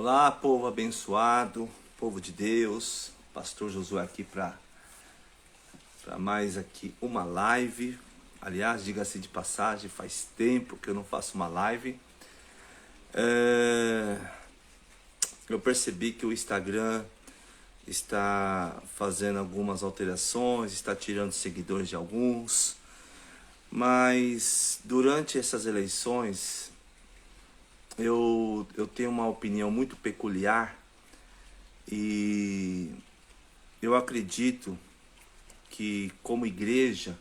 Olá, povo abençoado, povo de Deus, pastor Josué aqui para mais aqui uma live. Aliás, diga-se de passagem, faz tempo que eu não faço uma live. Eu percebi que o Instagram está fazendo algumas alterações, está tirando seguidores de alguns, mas durante essas eleições eu tenho uma opinião muito peculiar e eu acredito que, como igreja,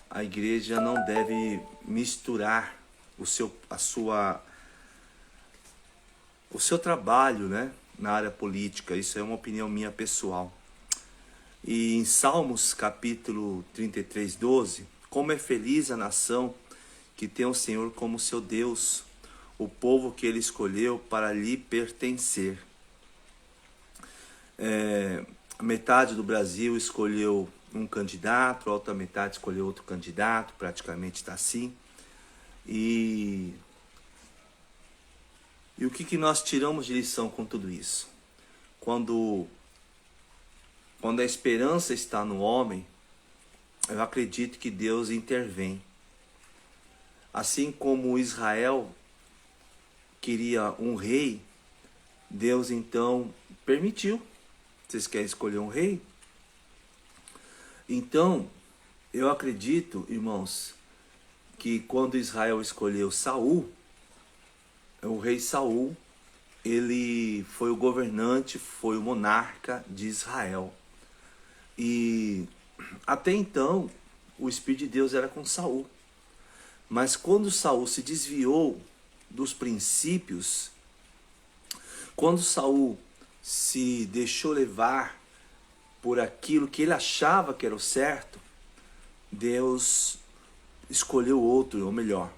a igreja não deve misturar o seu trabalho, né, na área política. Isso é uma opinião minha pessoal. E em Salmos capítulo 33, 12, como é feliz a nação que tem o Senhor como seu Deus, o povo que ele escolheu para lhe pertencer. A metade do Brasil escolheu um candidato, a outra metade escolheu outro candidato, praticamente está assim. E o que nós tiramos de lição com tudo isso? Quando a esperança está no homem, eu acredito que Deus intervém. Assim como Israel queria um rei, Deus então permitiu. Vocês querem escolher um rei? Então, eu acredito, irmãos, que quando Israel escolheu Saul, o rei Saul, ele foi o governante, foi o monarca de Israel. E até então, o Espírito de Deus era com Saul. Mas quando Saul se desviou dos princípios, quando Saul se deixou levar por aquilo que ele achava que era o certo, Deus escolheu outro, ou melhor,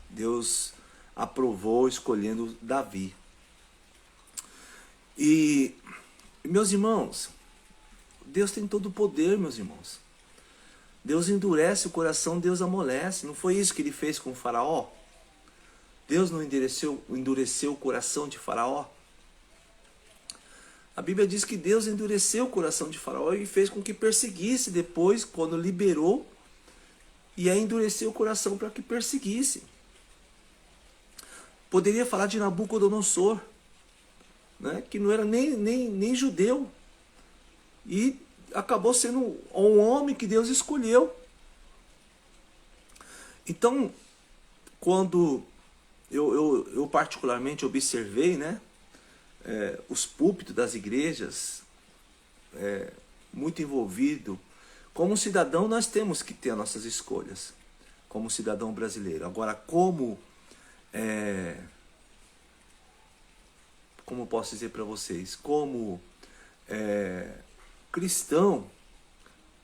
Deus aprovou escolhendo Davi. E, meus irmãos, Deus tem todo o poder, meus irmãos. Deus endurece o coração, Deus amolece. Não foi isso que ele fez com o faraó? Deus não endureceu o coração de Faraó? A Bíblia diz que Deus endureceu o coração de Faraó e fez com que perseguisse depois, quando liberou, e aí endureceu o coração para que perseguisse. Poderia falar de Nabucodonosor, né, que não era nem judeu, e acabou sendo um homem que Deus escolheu. Então, quando eu particularmente observei, né, os púlpitos das igrejas, muito envolvido. Como cidadão, nós temos que ter as nossas escolhas, como cidadão brasileiro. Agora, como posso dizer para vocês, como cristão,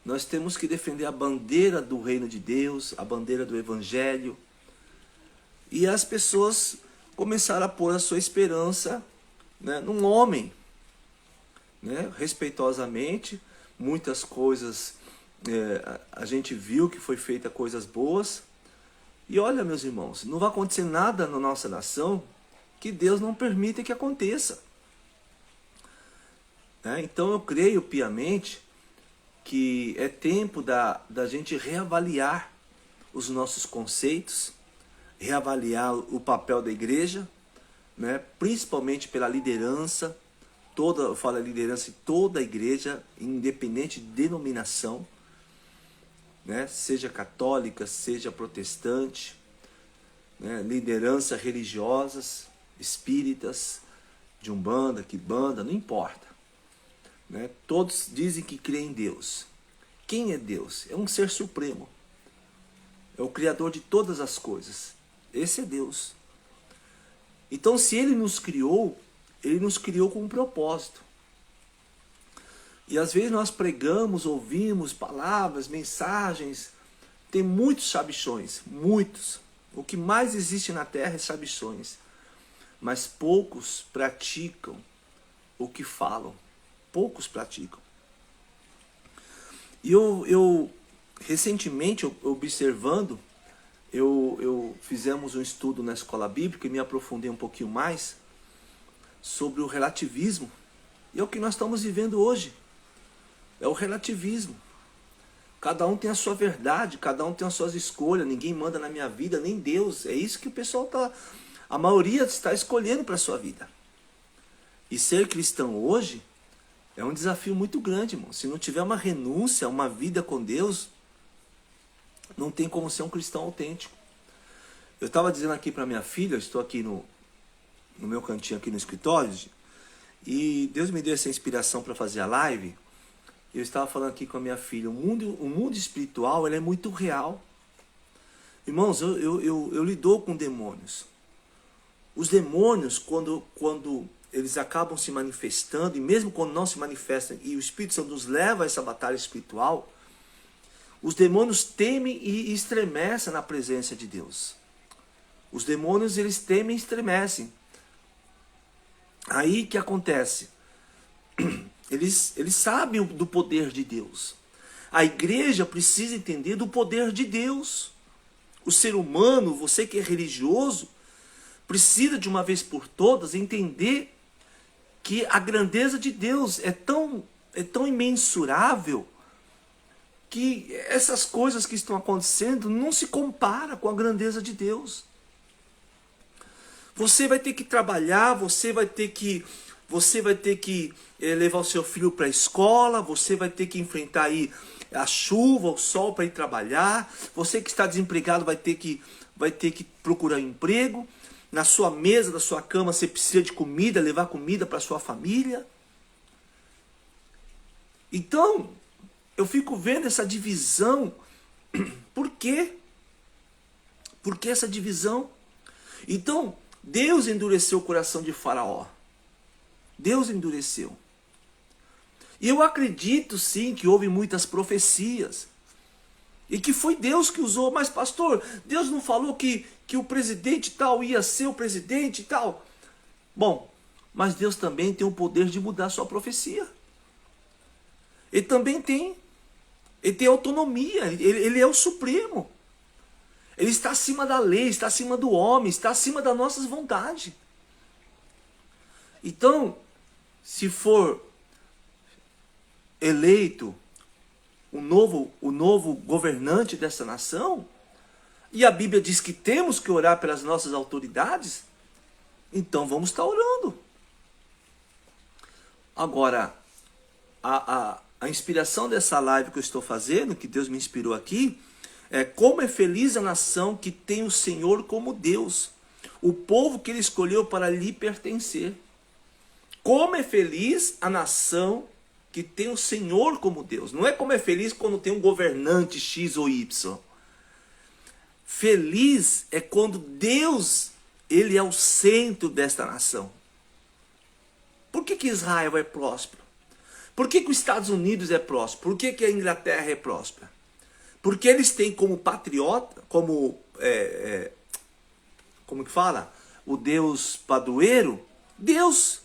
nós temos que defender a bandeira do reino de Deus, a bandeira do evangelho. E as pessoas começaram a pôr a sua esperança, né, num homem, né, respeitosamente. Muitas coisas a gente viu que foi feita coisas boas. E olha, meus irmãos, não vai acontecer nada na nossa nação que Deus não permita que aconteça. Então eu creio piamente que é tempo da gente reavaliar os nossos conceitos, reavaliar o papel da igreja, né? Principalmente pela liderança. Eu falo a liderança de toda a igreja, independente de denominação, né? Seja católica, seja protestante, né? Liderança religiosas, espíritas, de umbanda, quimbanda, não importa, né? Todos dizem que creem em Deus. Quem é Deus? É um ser supremo, é o Criador de todas as coisas. Esse é Deus. Então, se Ele nos criou com um propósito. E às vezes nós pregamos, ouvimos palavras, mensagens. Tem muitos sabichões, muitos. O que mais existe na terra é sabichões. Mas poucos praticam o que falam. Poucos praticam. E eu recentemente, observando, fizemos um estudo na escola bíblica e me aprofundei um pouquinho mais. sobre o relativismo. E é o que nós estamos vivendo hoje. É o relativismo. Cada um tem a sua verdade, cada um tem as suas escolhas, ninguém manda na minha vida, nem Deus. É isso que o pessoal a maioria está escolhendo para a sua vida. E ser cristão hoje é um desafio muito grande, irmão. Se não tiver uma renúncia, uma vida com Deus, não tem como ser um cristão autêntico. Eu estava dizendo aqui para minha filha, eu estou aqui no meu cantinho aqui no escritório, e Deus me deu essa inspiração para fazer a live. Eu estava falando aqui com a minha filha, o mundo espiritual ele é muito real. Irmãos, eu lido com demônios. Os demônios, quando eles acabam se manifestando, e mesmo quando não se manifestam, e o Espírito Santo nos leva a essa batalha espiritual, os demônios temem e estremecem na presença de Deus. Os demônios, eles temem e estremecem. Aí que acontece? Eles sabem do poder de Deus. A igreja precisa entender do poder de Deus. O ser humano, você que é religioso, precisa de uma vez por todas entender que a grandeza de Deus é tão imensurável que essas coisas que estão acontecendo não se compara com a grandeza de Deus. Você vai ter que trabalhar, você vai ter que levar o seu filho para a escola, você vai ter que enfrentar aí a chuva, o sol para ir trabalhar. Você que está desempregado vai ter que procurar emprego. Na sua mesa, na sua cama, você precisa de comida, levar comida para sua família. Então, eu fico vendo essa divisão. Por quê? Por que essa divisão? Então, Deus endureceu o coração de Faraó. Deus endureceu. E eu acredito sim que houve muitas profecias. E que foi Deus que usou. Mas pastor, Deus não falou que o presidente tal ia ser o presidente e tal? Bom, mas Deus também tem o poder de mudar a sua profecia. Ele também tem. Ele tem autonomia. Ele é o Supremo. Ele está acima da lei, está acima do homem, está acima das nossas vontades. Então, se for eleito o novo governante dessa nação, e a Bíblia diz que temos que orar pelas nossas autoridades, então vamos estar orando. Agora, a inspiração dessa live que eu estou fazendo, que Deus me inspirou aqui, é como é feliz a nação que tem o Senhor como Deus, o povo que Ele escolheu para lhe pertencer. Como é feliz a nação que tem o Senhor como Deus. Não é como é feliz quando tem um governante X ou Y. Feliz é quando Deus, Ele é o centro desta nação. Por que Israel é próspero? Por que os Estados Unidos é próspero? Por que a Inglaterra é próspera? Porque eles têm como patriota, como que fala? O Deus padroeiro, Deus.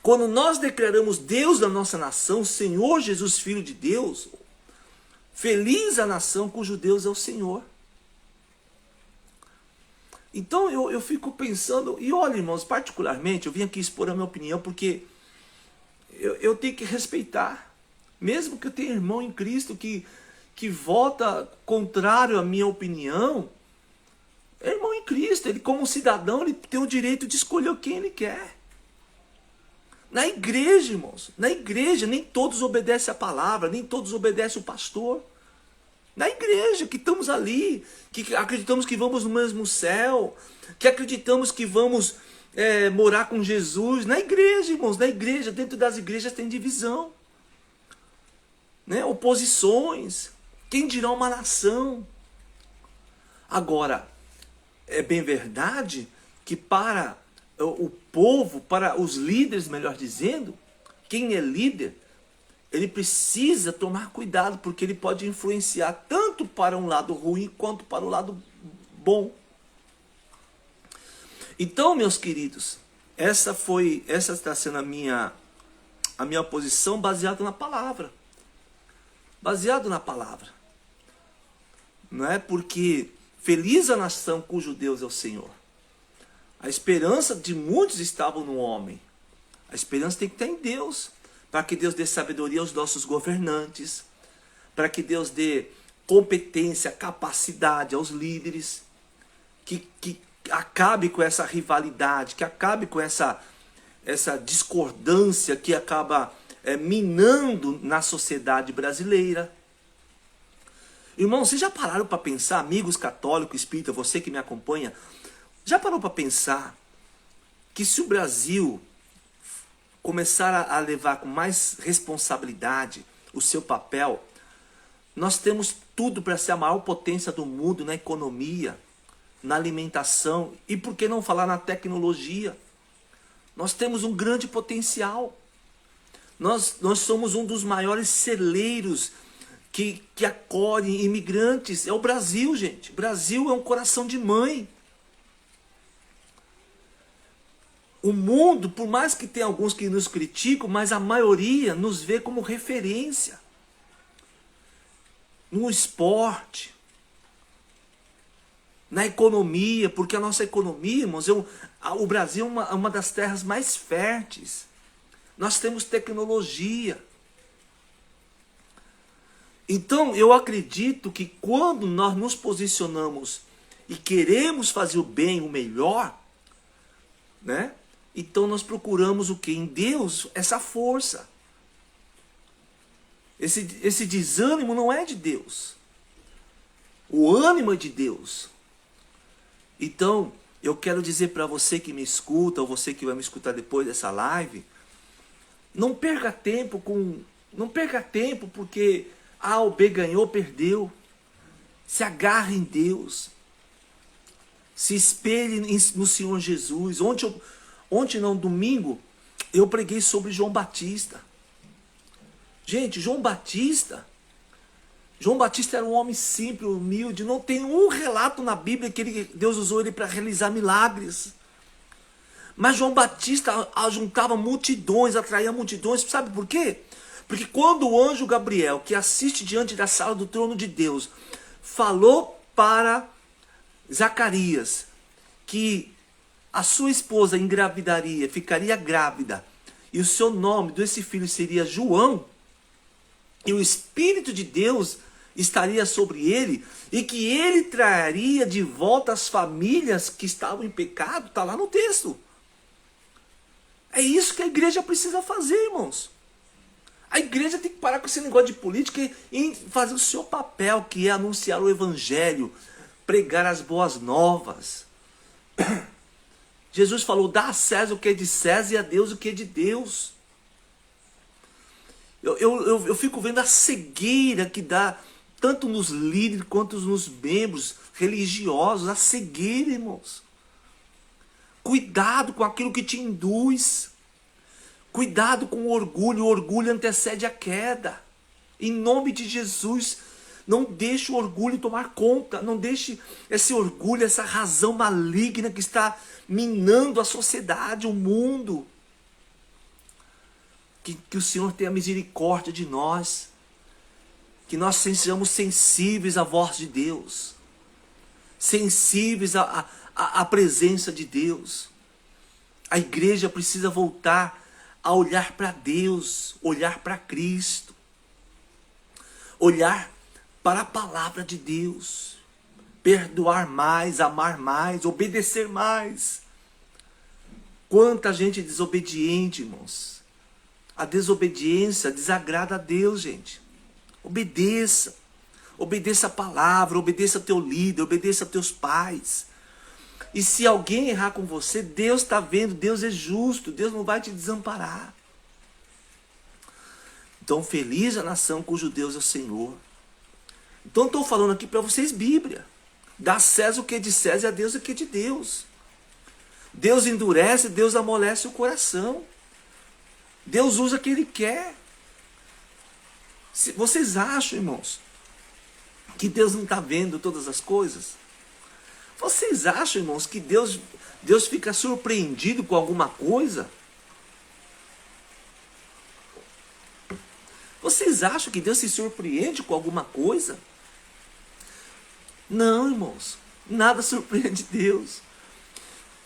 Quando nós declaramos Deus da nossa nação, Senhor Jesus, Filho de Deus, feliz a nação cujo Deus é o Senhor. Então eu fico pensando, e olha, irmãos, particularmente, eu vim aqui expor a minha opinião, porque eu tenho que respeitar. Mesmo que eu tenha irmão em Cristo que vota contrário à minha opinião, é irmão em Cristo, ele como cidadão, ele tem o direito de escolher quem ele quer. Na igreja, irmãos, na igreja, nem todos obedecem a palavra, nem todos obedecem o pastor. Na igreja, que estamos ali, que acreditamos que vamos no mesmo céu, que acreditamos que vamos morar com Jesus. Na igreja, irmãos, na igreja, dentro das igrejas tem divisão. Né? Oposições, quem dirá uma nação. Agora, é bem verdade que para o povo, para os líderes, melhor dizendo, quem é líder, ele precisa tomar cuidado, porque ele pode influenciar tanto para um lado ruim quanto para o lado bom. Então, meus queridos, essa está sendo a minha posição baseada na palavra. Baseado na palavra. Não é? Porque feliz a nação cujo Deus é o Senhor. A esperança de muitos estava no homem. A esperança tem que estar em Deus, para que Deus dê sabedoria aos nossos governantes, para que Deus dê competência, capacidade aos líderes, que acabe com essa rivalidade, que acabe com essa discordância que acaba minando na sociedade brasileira. Irmãos, vocês já pararam para pensar, amigos católicos, espírita, você que me acompanha, já parou para pensar que se o Brasil começar a levar com mais responsabilidade o seu papel, nós temos tudo para ser a maior potência do mundo na economia, na alimentação e, por que não falar, na tecnologia. Nós temos um grande potencial. Nós somos um dos maiores celeiros que acolhem imigrantes. É o Brasil, gente. O Brasil é um coração de mãe. O mundo, por mais que tenha alguns que nos criticam, mas a maioria nos vê como referência. No esporte, na economia, porque a nossa economia, irmãos, o Brasil é uma das terras mais férteis. Nós temos tecnologia. Então, eu acredito que quando nós nos posicionamos e queremos fazer o bem, o melhor, né? Então nós procuramos o quê? Em Deus, essa força. Esse desânimo não é de Deus. O ânimo é de Deus. Então, eu quero dizer para você que me escuta, ou você que vai me escutar depois dessa live, não perca tempo porque A ou B ganhou, perdeu. Se agarre em Deus. Se espelhe no Senhor Jesus. Domingo, eu preguei sobre João Batista. Gente, João Batista era um homem simples, humilde. Não tem um relato na Bíblia que Deus usou ele para realizar milagres. Mas João Batista juntava multidões, atraía multidões. Sabe por quê? Porque quando o anjo Gabriel, que assiste diante da sala do trono de Deus, falou para Zacarias que a sua esposa engravidaria, ficaria grávida, e o seu nome desse filho seria João, e o Espírito de Deus estaria sobre ele, e que ele traria de volta as famílias que estavam em pecado, está lá no texto. É isso que a igreja precisa fazer, irmãos. A igreja tem que parar com esse negócio de política e fazer o seu papel, que é anunciar o evangelho, pregar as boas novas. Jesus falou, dá a César o que é de César e a Deus o que é de Deus. Eu fico vendo a cegueira que dá, tanto nos líderes quanto nos membros religiosos, a cegueira, irmãos. Cuidado com aquilo que te induz. Cuidado com o orgulho antecede a queda. Em nome de Jesus, não deixe o orgulho tomar conta, não deixe esse orgulho, essa razão maligna que está minando a sociedade, o mundo. Que o Senhor tenha misericórdia de nós, que nós sejamos sensíveis à voz de Deus, sensíveis à presença de Deus. A igreja precisa voltar a olhar para Deus, olhar para Cristo, olhar para a palavra de Deus, perdoar mais, amar mais, obedecer mais. Quanta gente desobediente, irmãos. A desobediência desagrada a Deus, gente. Obedeça. Obedeça a palavra, obedeça ao teu líder, obedeça aos teus pais. E se alguém errar com você, Deus está vendo, Deus é justo, Deus não vai te desamparar. Então, feliz a nação cujo Deus é o Senhor. Então, estou falando aqui para vocês Bíblia. Dá a César o que é de César e a Deus o que é de Deus. Deus endurece, Deus amolece o coração. Deus usa o que Ele quer. Vocês acham, irmãos, que Deus não está vendo todas as coisas? Vocês acham, irmãos, que Deus fica surpreendido com alguma coisa? Vocês acham que Deus se surpreende com alguma coisa? Não, irmãos. Nada surpreende Deus.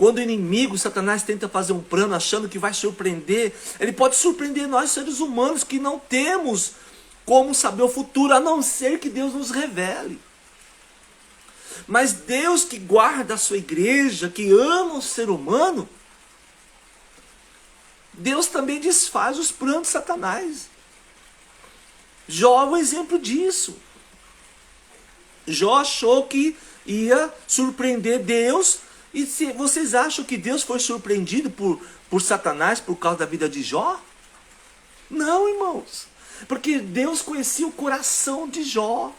Quando o inimigo, Satanás, tenta fazer um plano achando que vai surpreender, ele pode surpreender nós, seres humanos, que não temos como saber o futuro, a não ser que Deus nos revele. Mas Deus, que guarda a sua igreja, que ama o ser humano, Deus também desfaz os planos de Satanás. Jó é um exemplo disso. Jó achou que ia surpreender Deus. E se vocês acham que Deus foi surpreendido por Satanás por causa da vida de Jó? Não, irmãos. Porque Deus conhecia o coração de Jó.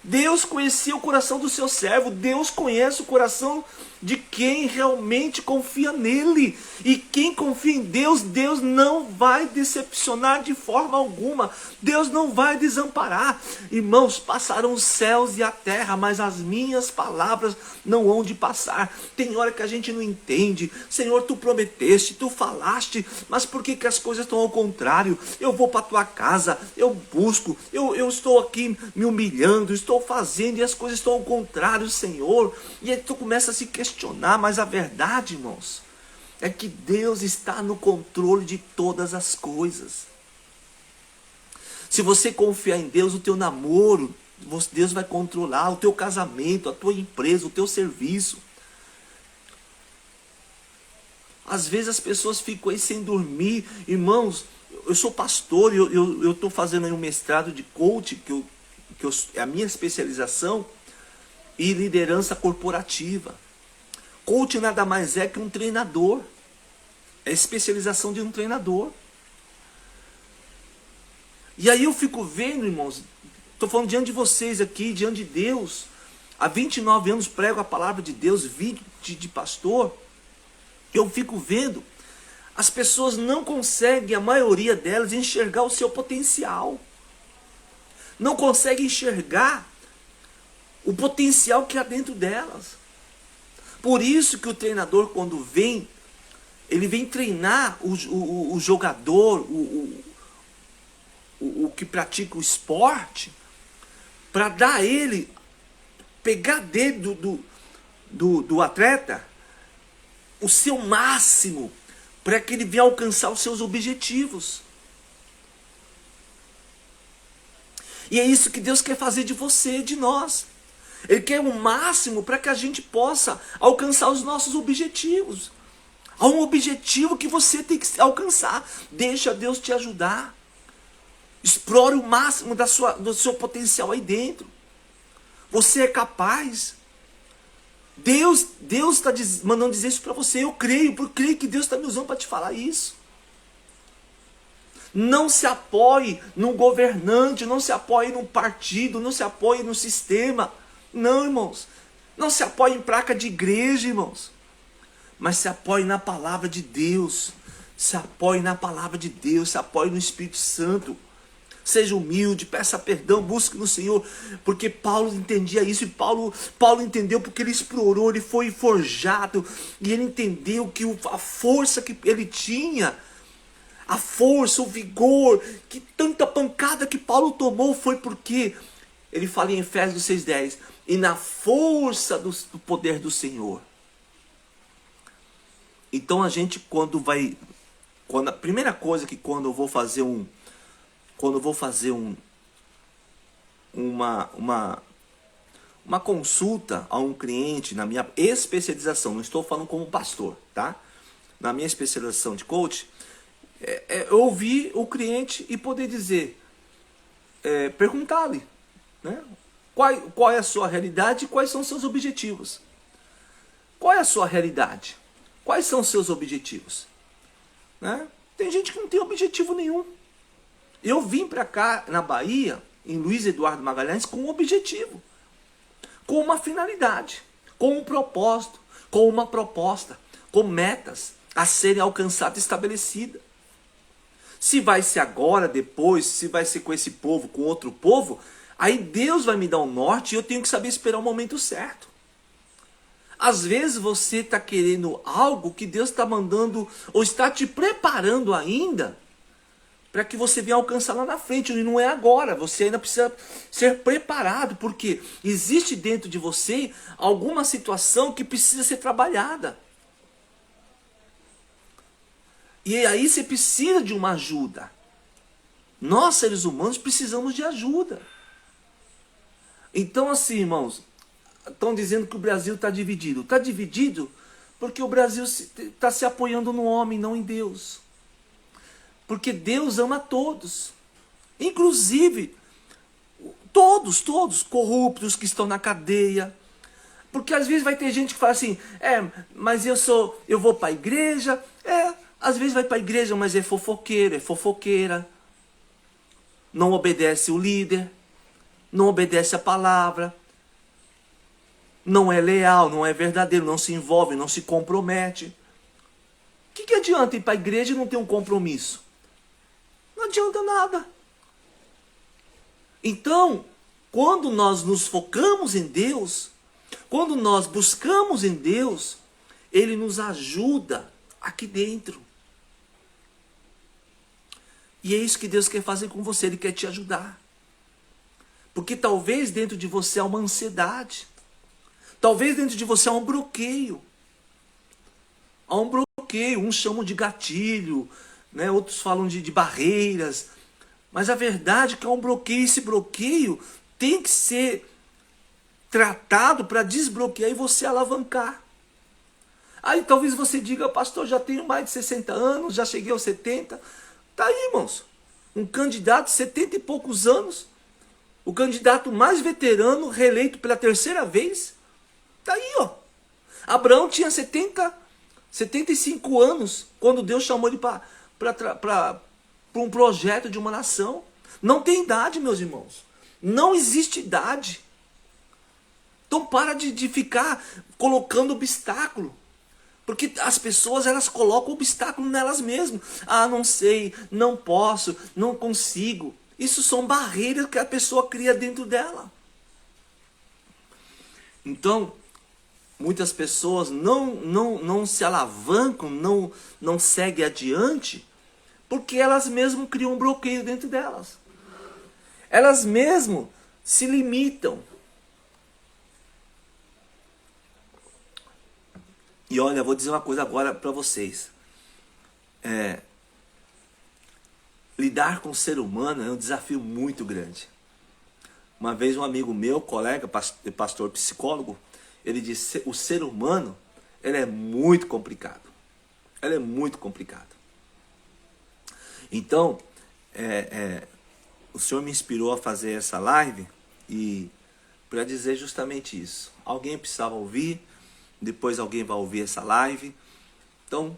Deus conhecia o coração do seu servo. Deus conhece o coração de quem realmente confia nele. E quem confia em Deus, Deus não vai decepcionar de forma alguma. Deus não vai desamparar. Irmãos, passarão os céus e a terra, mas as minhas palavras não hão de passar. Tem hora que a gente não entende. Senhor, tu prometeste, tu falaste, mas por que as coisas estão ao contrário? Eu vou para a tua casa, eu busco, eu estou aqui me humilhando, estou fazendo e as coisas estão ao contrário, Senhor. E aí tu começa a se questionar, mas a verdade, irmãos, é que Deus está no controle de todas as coisas. Se você confiar em Deus, o teu namoro, Deus vai controlar, o teu casamento, a tua empresa, o teu serviço. Às vezes as pessoas ficam aí sem dormir. Irmãos, eu sou pastor, eu estou fazendo aí um mestrado de coach, que é a minha especialização, e liderança corporativa. Coach nada mais é que um treinador. É a especialização de um treinador. E aí eu fico vendo, irmãos, estou falando diante de vocês aqui, diante de Deus. Há 29 anos prego a palavra de Deus, 20 de pastor. Eu fico vendo, as pessoas não conseguem, a maioria delas, enxergar o seu potencial. Não conseguem enxergar o potencial que há dentro delas. Por isso que o treinador, quando vem, ele vem treinar o jogador, o que pratica o esporte, para dar a ele, pegar dele do atleta o seu máximo, para que ele venha alcançar os seus objetivos. E é isso que Deus quer fazer de você, de nós. Ele quer o máximo para que a gente possa alcançar os nossos objetivos. Há um objetivo que você tem que alcançar. Deixa Deus te ajudar. Explore o máximo do seu potencial aí dentro. Você é capaz. Deus está mandando dizer isso para você. Eu creio que Deus está me usando para te falar isso. Não se apoie num governante, não se apoie num partido, não se apoie no sistema. Não, irmãos. Não se apoie em placa de igreja, irmãos. Mas se apoie na palavra de Deus. Se apoie na palavra de Deus. Se apoie no Espírito Santo. Seja humilde, peça perdão, busque no Senhor. Porque Paulo entendia isso. E Paulo entendeu porque ele explorou, ele foi forjado. E ele entendeu que a força que ele tinha, a força, o vigor, que tanta pancada que Paulo tomou foi porque ele fala em Efésios 6,10, e na força do poder do Senhor. Então a gente a primeira coisa que quando eu vou fazer uma consulta a um cliente, na minha especialização, não estou falando como pastor, tá? Na minha especialização de coach, eu ouvir o cliente e poder dizer, perguntar-lhe, né? Qual é a sua realidade e quais são os seus objetivos? Qual é a sua realidade? Quais são os seus objetivos? Né? Tem gente que não tem objetivo nenhum. Eu vim para cá, na Bahia, em Luiz Eduardo Magalhães, com um objetivo. Com uma finalidade. Com um propósito. Com uma proposta. Com metas a serem alcançadas e estabelecidas. Se vai ser agora, depois, se vai ser com esse povo, com outro povo, aí Deus vai me dar um norte e eu tenho que saber esperar o momento certo. Às vezes você está querendo algo que Deus está mandando, ou está te preparando ainda, para que você venha alcançar lá na frente, e não é agora. Você ainda precisa ser preparado, porque existe dentro de você alguma situação que precisa ser trabalhada. E aí você precisa de uma ajuda. Nós, seres humanos, precisamos de ajuda. Então, assim, irmãos, estão dizendo que o Brasil está dividido. Está dividido porque o Brasil está se apoiando no homem, não em Deus. Porque Deus ama todos. Inclusive, todos, corruptos que estão na cadeia. Porque às vezes vai ter gente que fala assim, mas eu vou para a igreja. Às vezes vai para a igreja, mas é fofoqueiro, é fofoqueira. Não obedece o líder. Não obedece a palavra. Não é leal, não é verdadeiro, não se envolve, não se compromete. O que adianta ir para a igreja e não ter um compromisso? Não adianta nada. Então, quando nós nos focamos em Deus, quando nós buscamos em Deus, Ele nos ajuda aqui dentro. E é isso que Deus quer fazer com você, Ele quer te ajudar. Porque talvez dentro de você há uma ansiedade. Talvez dentro de você há um bloqueio. Há um bloqueio, uns chamam de gatilho, né? Outros falam de barreiras. Mas a verdade é que há um bloqueio. Esse bloqueio tem que ser tratado para desbloquear e você alavancar. Aí talvez você diga, pastor, já tenho mais de 60 anos, já cheguei aos 70. Tá aí, irmãos. Um candidato de 70 e poucos anos, o candidato mais veterano, reeleito pela terceira vez. Tá aí, ó. Abraão tinha 75 anos, quando Deus chamou ele para um projeto de uma nação. Não tem idade, meus irmãos. Não existe idade. Então para de ficar colocando obstáculo. Porque as pessoas, elas colocam obstáculo nelas mesmas. Ah, não sei, não posso, não consigo. Isso são barreiras que a pessoa cria dentro dela. Então, muitas pessoas não se alavancam, não seguem adiante, porque elas mesmas criam um bloqueio dentro delas. Elas mesmas se limitam. E olha, eu vou dizer uma coisa agora para vocês. Lidar com o ser humano é um desafio muito grande. Uma vez um amigo meu, colega, pastor psicólogo, ele disse, o ser humano, ele é muito complicado. Ele é muito complicado. Então, o Senhor me inspirou a fazer essa live e para dizer justamente isso. Alguém precisava ouvir, depois alguém vai ouvir essa live. Então,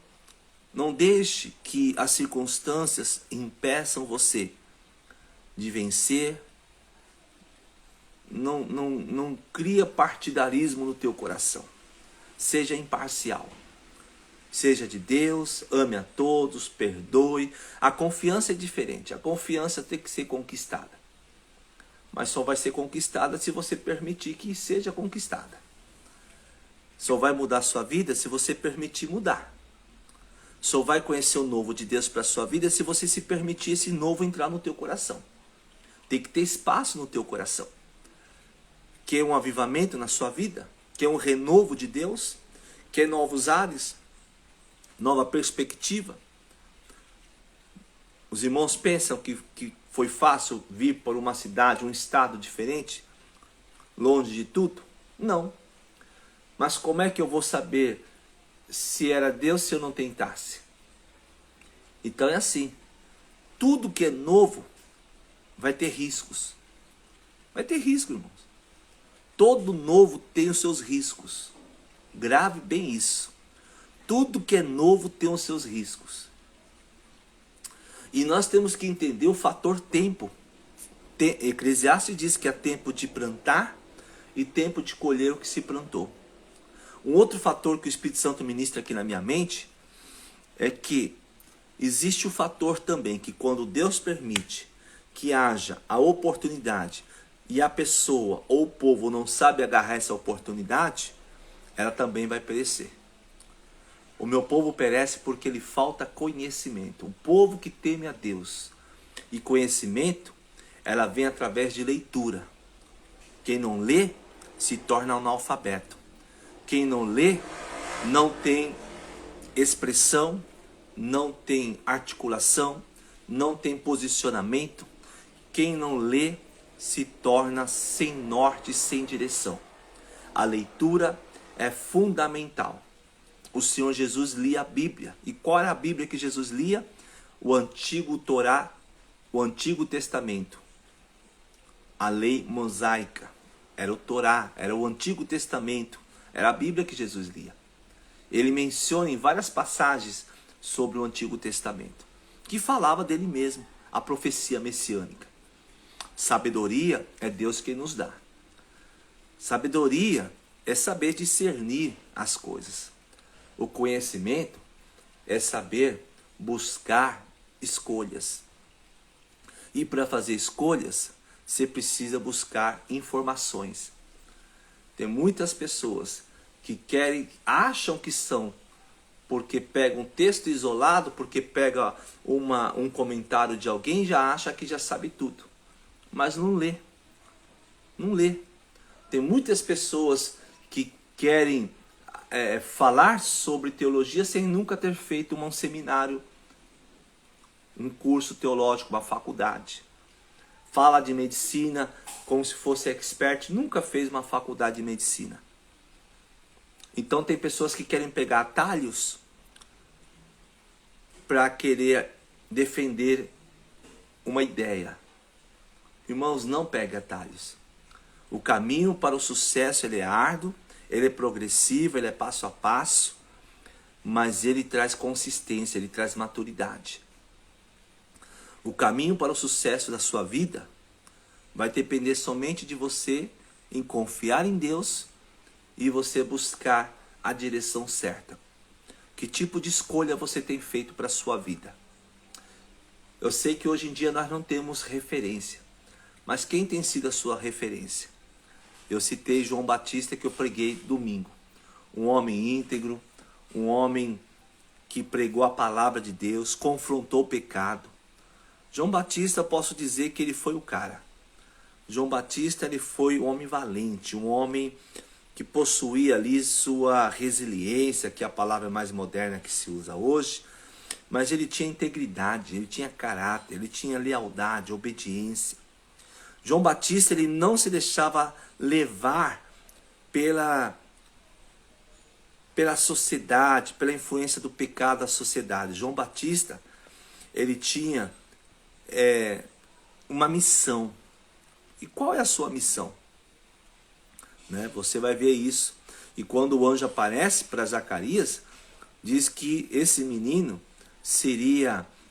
não deixe que as circunstâncias impeçam você de vencer. Não cria partidarismo no teu coração. Seja imparcial. Seja de Deus, ame a todos, perdoe. A confiança é diferente. A confiança tem que ser conquistada. Mas só vai ser conquistada se você permitir que seja conquistada. Só vai mudar a sua vida se você permitir mudar. Só vai conhecer o novo de Deus para a sua vida se você se permitir esse novo entrar no teu coração. Tem que ter espaço no teu coração. Quer um avivamento na sua vida? Quer um renovo de Deus? Quer novos ares? Nova perspectiva? Os irmãos pensam que foi fácil vir para uma cidade, um estado diferente? Longe de tudo? Não. Mas como é que eu vou saber se era Deus se eu não tentasse? Então é assim. Tudo que é novo vai ter riscos. Vai ter risco, irmãos. Todo novo tem os seus riscos. Grave bem isso. Tudo que é novo tem os seus riscos. E nós temos que entender o fator tempo. Eclesiastes diz que há tempo de plantar e tempo de colher o que se plantou. Um outro fator que o Espírito Santo ministra aqui na minha mente é que existe o fator também que quando Deus permite que haja a oportunidade e a pessoa ou o povo não sabe agarrar essa oportunidade, ela também vai perecer. O meu povo perece porque lhe falta conhecimento. O povo que teme a Deus E conhecimento, ela vem através de leitura. Quem não lê, se torna analfabeto. Quem não lê, não tem expressão, não tem articulação, não tem posicionamento. Quem não lê, se torna sem norte, sem direção. A leitura é fundamental. O Senhor Jesus lia a Bíblia. E qual era a Bíblia que Jesus lia? O Antigo Torá, o Antigo Testamento. A lei mosaica. Era o Torá, era o Antigo Testamento. Era a Bíblia que Jesus lia. Ele menciona em várias passagens sobre o Antigo Testamento, que falava dele mesmo, a profecia messiânica. Sabedoria é Deus quem nos dá. Sabedoria é saber discernir as coisas. O conhecimento é saber buscar escolhas. E para fazer escolhas, você precisa buscar informações. Tem muitas pessoas que acham que são, porque pega um texto isolado, porque pega um comentário de alguém, já acha que já sabe tudo. Mas não lê. Não lê. Tem muitas pessoas que querem falar sobre teologia sem nunca ter feito um seminário, um curso teológico, uma faculdade. Fala de medicina como se fosse expert, nunca fez uma faculdade de medicina. Então tem pessoas que querem pegar atalhos para querer defender uma ideia. Irmãos, não pegue atalhos. O caminho para o sucesso ele é árduo, ele é progressivo, ele é passo a passo, mas ele traz consistência, ele traz maturidade. O caminho para o sucesso da sua vida vai depender somente de você em confiar em Deus e você buscar a direção certa. Que tipo de escolha você tem feito para a sua vida? Eu sei que hoje em dia nós não temos referência, mas quem tem sido a sua referência? Eu citei João Batista, que eu preguei domingo. Um homem íntegro, um homem que pregou a palavra de Deus, confrontou o pecado. João Batista, posso dizer que ele foi o cara. João Batista, ele foi um homem valente, um homem que possuía ali sua resiliência, que é a palavra mais moderna que se usa hoje, mas ele tinha integridade, ele tinha caráter, ele tinha lealdade, obediência. João Batista, ele não se deixava levar pela sociedade, pela influência do pecado da sociedade. João Batista, ele tinha uma missão. E qual é a sua missão? Você vai ver isso. E quando o anjo aparece para Zacarias, diz que esse menino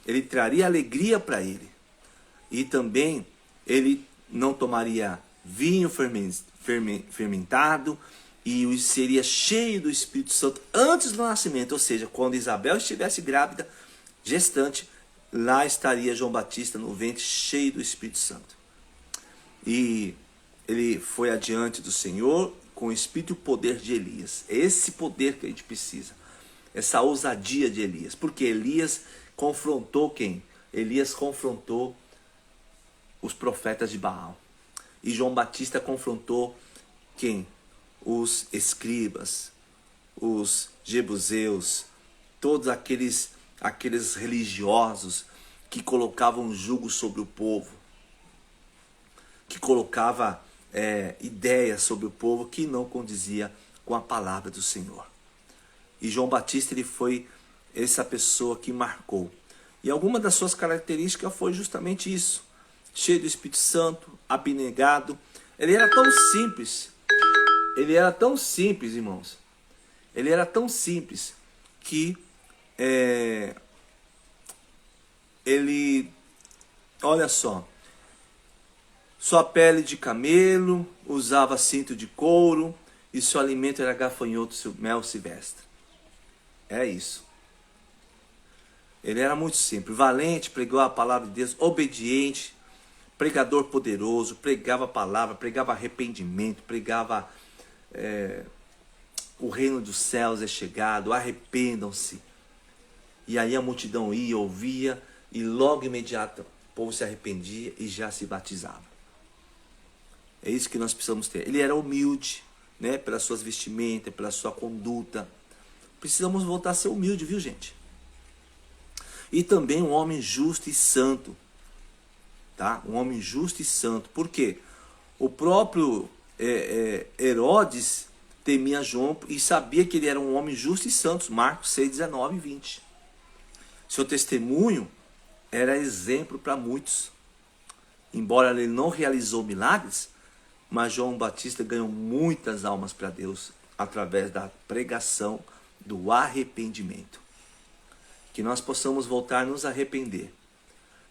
ele traria alegria para ele. E também ele não tomaria vinho fermentado e seria cheio do Espírito Santo antes do nascimento. Ou seja, quando Isabel estivesse grávida, gestante, lá estaria João Batista no ventre cheio do Espírito Santo. E ele foi adiante do Senhor com o espírito e o poder de Elias. É esse poder que a gente precisa. Essa ousadia de Elias. Porque Elias confrontou quem? Elias confrontou os profetas de Baal. E João Batista confrontou quem? Os escribas, os jebuseus, todos aqueles religiosos que colocavam jugo sobre o povo, que colocava ideias sobre o povo que não condizia com a palavra do Senhor. E João Batista, ele foi essa pessoa que marcou. E alguma das suas características foi justamente isso. Cheio do Espírito Santo, abnegado. Ele era tão simples. Ele era tão simples, irmãos. Ele era tão simples que ele, olha só, sua pele de camelo, usava cinto de couro e seu alimento era gafanhoto, mel silvestre. É isso. Ele era muito simples, valente, pregou a palavra de Deus, obediente, pregador poderoso, pregava a palavra, pregava arrependimento, pregava o reino dos céus é chegado, arrependam-se. E aí a multidão ia, ouvia, e logo o povo se arrependia e já se batizava. É isso que nós precisamos ter. Ele era humilde, né? Pelas suas vestimentas, pela sua conduta. Precisamos voltar a ser humilde, viu, gente? E também um homem justo e santo. Tá? Um homem justo e santo. Por quê? O próprio Herodes temia João e sabia que ele era um homem justo e santo. Marcos 6, 19 e 20. Seu testemunho era exemplo para muitos. Embora ele não realizou milagres, mas João Batista ganhou muitas almas para Deus através da pregação do arrependimento. Que nós possamos voltar a nos arrepender.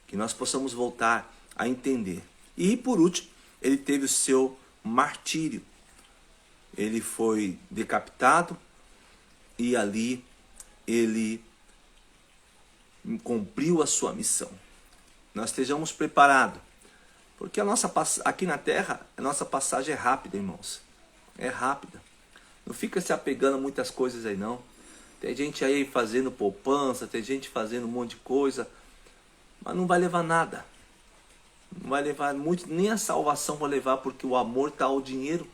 Que nós possamos voltar a entender. E por último, ele teve o seu martírio. Ele foi decapitado e ali ele cumpriu a sua missão. Nós estejamos preparados. Porque aqui na terra, a nossa passagem é rápida, irmãos. É rápida. Não fica se apegando a muitas coisas aí, não. Tem gente aí fazendo poupança, tem gente fazendo um monte de coisa, mas não vai levar nada. Não vai levar muito, nem a salvação vai levar, porque o amor está ao dinheiro,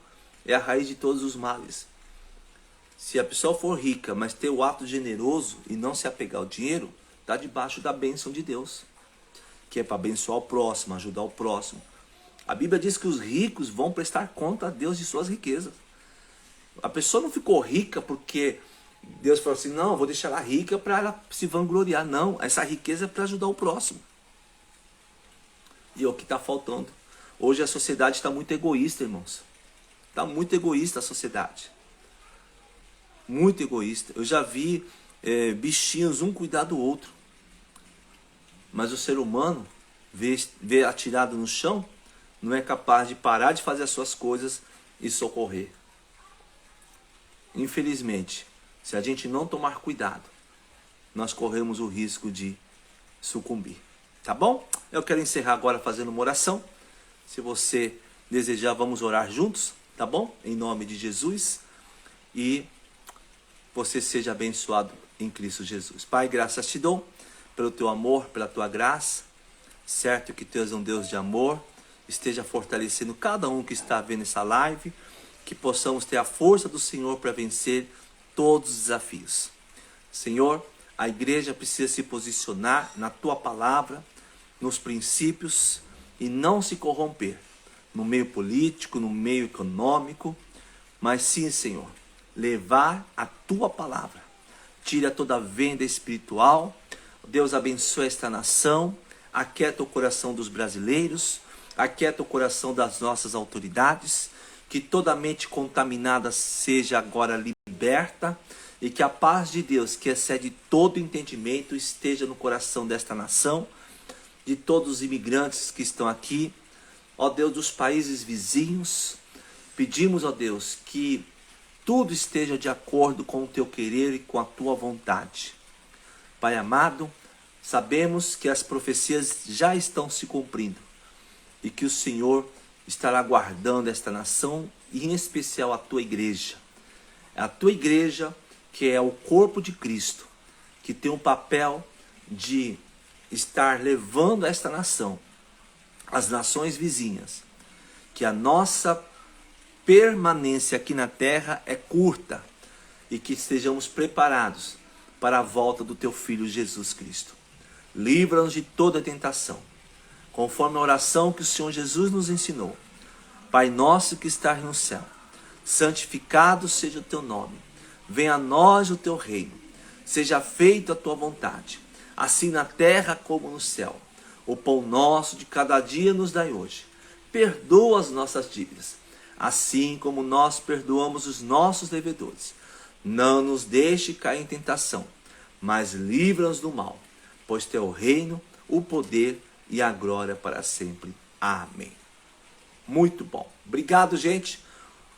é a raiz de todos os males. Se a pessoa for rica, mas ter o ato generoso e não se apegar ao dinheiro, está debaixo da bênção de Deus, que é para abençoar o próximo, ajudar o próximo. A Bíblia diz que os ricos vão prestar conta a Deus de suas riquezas. A pessoa não ficou rica porque Deus falou assim, não, vou deixar ela rica para ela se vangloriar. Não, essa riqueza é para ajudar o próximo. E é o que está faltando. Hoje a sociedade está muito egoísta, irmãos. Está muito egoísta a sociedade. Muito egoísta. Eu já vi bichinhos um cuidar do outro. Mas o ser humano vê atirado no chão, não é capaz de parar de fazer as suas coisas e socorrer. Infelizmente, se a gente não tomar cuidado, nós corremos o risco de sucumbir. Tá bom? Eu quero encerrar agora fazendo uma oração. Se você desejar, vamos orar juntos, tá bom? Em nome de Jesus. E você seja abençoado em Cristo Jesus. Pai, graças te dou pelo teu amor, pela tua graça. Certo que tu és um Deus de amor. Esteja fortalecendo cada um que está vendo essa live. Que possamos ter a força do Senhor para vencer todos os desafios. Senhor, a igreja precisa se posicionar na tua palavra, nos princípios e não se corromper no meio político, no meio econômico, mas sim, Senhor, levar a tua palavra. Tira toda a venda espiritual. Deus abençoe esta nação, aquieta o coração dos brasileiros, aquieta o coração das nossas autoridades, que toda mente contaminada seja agora liberta e que a paz de Deus, que excede todo entendimento, esteja no coração desta nação, de todos os imigrantes que estão aqui, ó Deus, dos países vizinhos. Pedimos, ó Deus, que tudo esteja de acordo com o teu querer e com a tua vontade. Pai amado, sabemos que as profecias já estão se cumprindo e que o Senhor estará guardando esta nação e em especial a tua igreja. É a tua igreja que é o corpo de Cristo, que tem um papel de estar levando esta nação, as nações vizinhas, que a nossa permanência aqui na terra é curta e que estejamos preparados para a volta do teu Filho Jesus Cristo. Livra-nos de toda tentação, conforme a oração que o Senhor Jesus nos ensinou. Pai nosso que estás no céu, santificado seja o teu nome. Venha a nós o teu reino. Seja feita a tua vontade, assim na terra como no céu. O pão nosso de cada dia nos dai hoje. Perdoa as nossas dívidas, assim como nós perdoamos os nossos devedores. Não nos deixe cair em tentação, mas livra-nos do mal, pois teu é o reino, o poder e a glória para sempre. Amém. Muito bom. Obrigado, gente.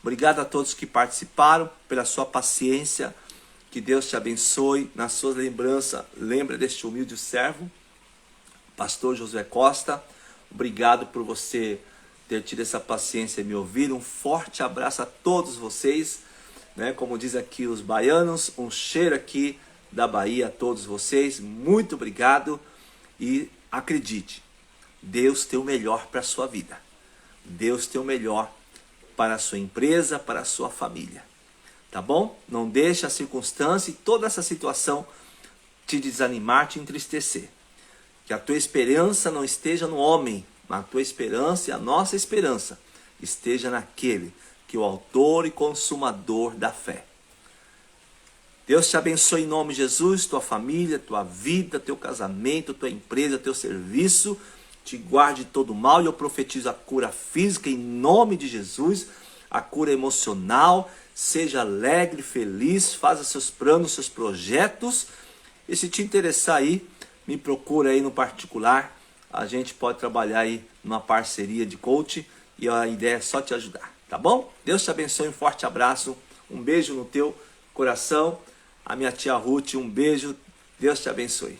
Obrigado a todos que participaram, pela sua paciência. Que Deus te abençoe nas suas lembranças. Lembra deste humilde servo, pastor Josué Costa. Obrigado por você ter tido essa paciência e me ouvir. Um forte abraço a todos vocês. Como diz aqui os baianos, um cheiro aqui da Bahia a todos vocês. Muito obrigado e acredite, Deus tem o melhor para a sua vida. Deus tem o melhor para a sua empresa, para a sua família. Tá bom? Não deixe a circunstância e toda essa situação te desanimar, te entristecer. Que a tua esperança não esteja no homem, mas a tua esperança e a nossa esperança esteja naquele que é o autor e consumador da fé. Deus te abençoe em nome de Jesus, tua família, tua vida, teu casamento, tua empresa, teu serviço. Te guarde de todo mal e eu profetizo a cura física em nome de Jesus, a cura emocional. Seja alegre, feliz, faça seus planos, seus projetos. E se te interessar aí, me procura aí no particular. A gente pode trabalhar aí numa parceria de coach e a ideia é só te ajudar, tá bom? Deus te abençoe, um forte abraço, um beijo no teu coração. A minha tia Ruth, um beijo, Deus te abençoe.